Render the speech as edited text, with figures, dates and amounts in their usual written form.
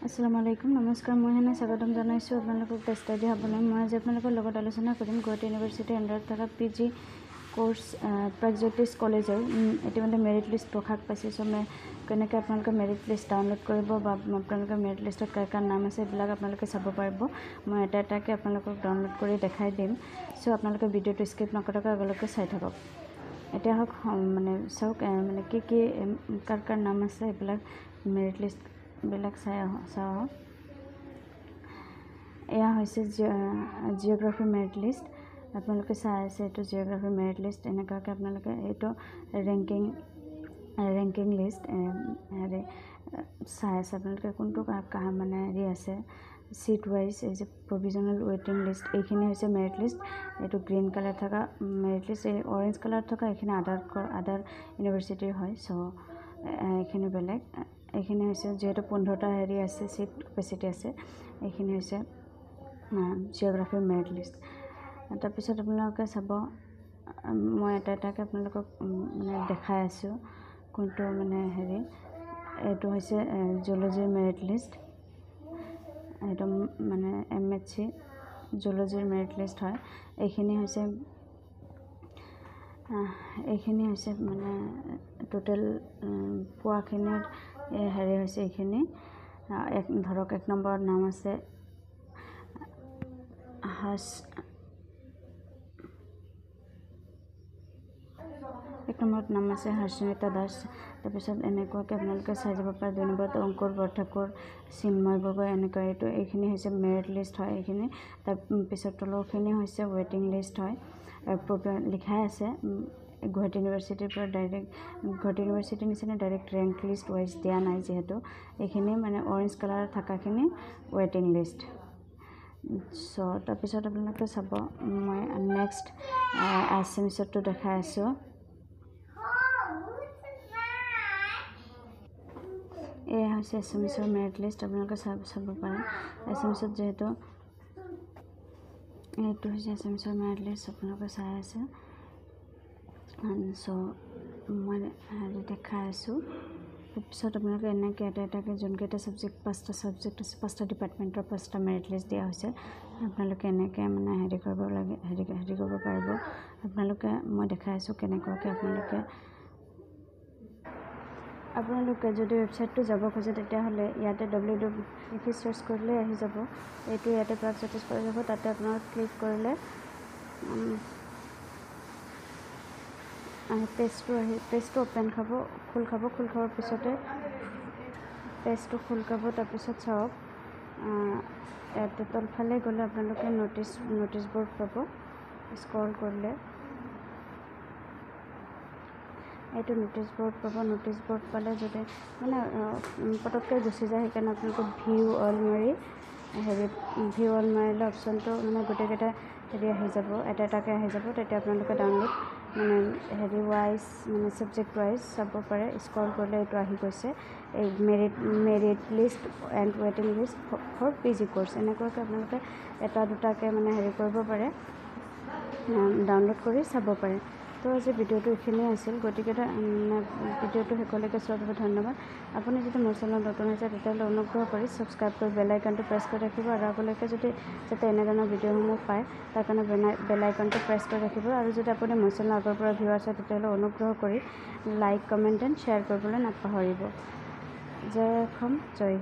আসসালামু আলাইকুম নমস্কাৰ মই হেনে স্বাগতম জনাইছোঁ আপোনালোকক টেষ্ট আইডি হ'বলৈ মই আজি আপোনালোকৰ লগত আলোচনা কৰিম গুৱাহাটী ইউনিভাৰ্চিটিৰ আণ্ডাৰত থকা পিজি কোৰ্ছ প্ৰাগজ্যোতিষ কলেজৰ ইতিমধ্যে মেৰিট লিষ্ট প্ৰকাশ পাইছে চ' কেনেকৈ আপোনালোকে মেৰিট লিষ্ট ডাউনলোড কৰিব বা আপোনালোকৰ মেৰিট লিষ্টত কাৰ কাৰ নাম আছে এইবিলাক আপোনালোকে চাব পাৰিব মই এটা এটাকৈ আপোনালোকক ডাউনলোড কৰি দেখাই দিম চ' আপোনালোকে ভিডিঅ'টো স্কিপ নকৰাকৈ আগলৈকে চাই থাকক এতিয়া হওক মানে চাওক মানে কি কাৰ কাৰ নাম আছে এইবিলাক মেৰিট লিষ্ট বিলাক চাওঁ এয়া হৈছে জিঅ'গ্ৰাফি মেৰিট লিষ্ট আপোনালোকে চাই আছে এইটো জিঅ'গ্ৰাফি মেৰিট লিষ্ট এনেকুৱাকৈ আপোনালোকে এইটো ৰেংকিং লিষ্ট হেৰি চাই আছে আপোনালোকে কোনটো মানে হেৰি আছে চিট ৱাইজ এই যে প্ৰভিজনেল ৱেটিং লিষ্ট এইখিনি হৈছে মেৰিট লিষ্ট এইটো গ্ৰীণ কালাৰ থকা মেৰিট লিষ্ট এই অৰেঞ্জ কালাৰ থকা এইখিনি আদাৰ ইউনিভাৰ্চিটিৰ হয় চ' এইখিনি বেলেগ এইখিনি হৈছে যেহেতু 15টা হেৰি আছে চিট কেপাচিটি আছে এইখিনি হৈছে জিঅ'গ্ৰাফিৰ মেৰিট লিষ্ট তাৰপিছত আপোনালোকে চাব মই এটা এটাকৈ আপোনালোকক মানে দেখাই আছোঁ কোনটো মানে হেৰি এইটো হৈছে জুলজিৰ মেৰিট লিষ্ট এইটো মানে MHC জুলজিৰ মেৰিট লিষ্ট হয় এইখিনি হৈছে মানে টোটেল পোৱাখিনিৰ হেৰি হৈছে এইখিনি ধৰক 1 নম্বৰত নাম আছে হৰ্ষিতা দাস তাৰপিছত এনেকুৱাকৈ আপোনালোকে চাই যাব পাৰে 2 নম্বৰত অংকুৰ বৰঠাকুৰ চিন্ময় গগৈ এনেকুৱা এইখিনি হৈছে মেৰিট লিষ্ট হয় এইখিনি তাৰপিছত তলৰখিনি হৈছে ৱেটিং লিষ্ট হয় লিখাই আছে গুৱাহাটী ইউনিভাৰ্চিটিৰ পৰা ডাইৰেক্ট গুৱাহাটী ইউনিভাৰ্চিটিৰ নিচিনা ডাইৰেক্ট ৰেংক লিষ্ট ৱাইজ দিয়া নাই যিহেতু এইখিনি মানে অৰেঞ্জ কালাৰ থকাখিনি ৱেটিং লিষ্ট চ' তাৰপিছত আপোনালোকে চাব মই নেক্সট এছএমিছৰটো দেখাই আছোঁ এয়া হৈছে এছএমিছৰ মেৰিট লিষ্ট আপোনালোকে চাব পাৰে এছএমিছত যিহেতু এইটো হৈছে এছএমিছৰ মেৰিট লিষ্ট আপোনালোকে চাই আছে চ' মই হেৰি দেখাই আছোঁ তাৰপিছত আপোনালোকে এনেকৈ এটা এটাকৈ যোনকেইটা ছাবজেক্ট 5টা ছাবজেক্ট আছে 5টা ডিপাৰ্টমেণ্টৰ 5টা মেৰিট লিষ্ট দিয়া হৈছে আপোনালোকে এনেকৈ মানে হেৰি কৰিব লাগে হেৰি কৰিব পাৰিব আপোনালোকে মই দেখাই আছোঁ কেনেকুৱাকৈ আপোনালোকে যদি ৱেবছাইটটো যাব খোজে তেতিয়াহ'লে ইয়াতে www চাৰ্চ কৰিলে আহি যাব এইটো ইয়াতে প্ৰাগজ্যোতিষ কলেজ যাব তাতে আপোনালোকে ক্লিক কৰিলে পেজটো খোল খাবৰ পিছতে পেজটো খোল খাব তাৰপিছত চাওক ইয়াতে তলফালে গ'লে আপোনালোকে ন'টিছ ব'ৰ্ড পাব স্ক্ৰল কৰিলে এইটো ন'টিছ ব'ৰ্ড পাব ন'টিছ ব'ৰ্ড পালে যদি মানে পটককৈ গুচি যায় সেইকাৰণে আপোনালোকে ভিউ অল মাৰিলে অপশ্যনটো মানে গোটেইকেইটা হেৰি আহি যাব এটা এটাকৈ আহি যাব তেতিয়া আপোনালোকে ডাউনলোড মানে হেৰি ৱাইজ মানে ছাবজেক্ট ৱাইজ চাব পাৰে স্ক্ৰল কৰিলে এইটো আহি গৈছে এই মেৰিট লিষ্ট এণ্ড ৱেটিং লিষ্ট ফৰ PG কোৰ্ছ এনেকুৱাকৈ আপোনালোকে এটা দুটাকৈ মানে হেৰি কৰিব পাৰে ডাউনলোড কৰি চাব পাৰে তো আজি ভিডিঅ'টো এইখিনিয়ে আছিল গতিকে ভিডিঅ'টো শেষলৈকে চোৱাৰ বাবে ধন্যবাদ আপুনি যদি মোৰ চেনেলত নতুন হৈছে তেতিয়াহ'লে অনুগ্ৰহ কৰি ছাবস্ক্ৰাইব কৰি বেল আইকনটো প্ৰেছ কৰি ৰাখিব আৰু আগলৈকে যাতে এনেধৰণৰ ভিডিঅ'সমূহ পায় তাৰ কাৰণে বেল আইকনটো প্ৰেছ কৰি ৰাখিব আৰু যদি আপুনি মোৰ চেনেল আগৰ পৰা ভিউ আছে তেতিয়াহ'লে অনুগ্ৰহ কৰি লাইক কমেণ্ট এণ্ড শ্বেয়াৰ কৰিবলৈ নাপাহৰিব জয় অসম জয়